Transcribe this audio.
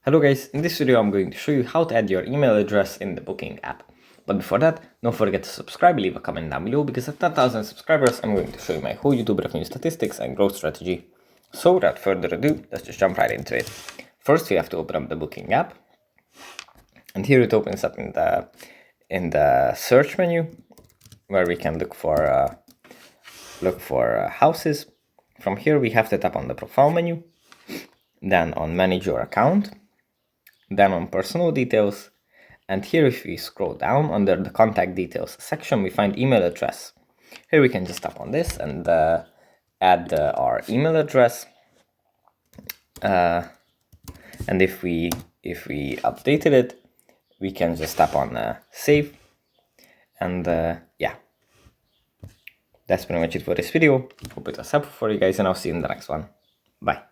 Hello guys, in this video I'm going to show you how to add your email address in the Booking app. But before that, don't forget to subscribe, leave a comment down below, because at 10,000 subscribers I'm going to show you my whole YouTube revenue statistics and growth strategy. So without further ado, let's just jump right into it. First we have to open up the Booking app, and here it opens up in the search menu, where we can look for houses. From here we have to tap on the profile menu, then on manage your account, then on personal details, and here if we scroll down under the contact details section we find email address. Here we can just tap on this and add our email address, and if we updated it, we can just tap on save, and yeah, that's pretty much it for this video. Hope it was helpful for you guys, and I'll see you in the next one. Bye.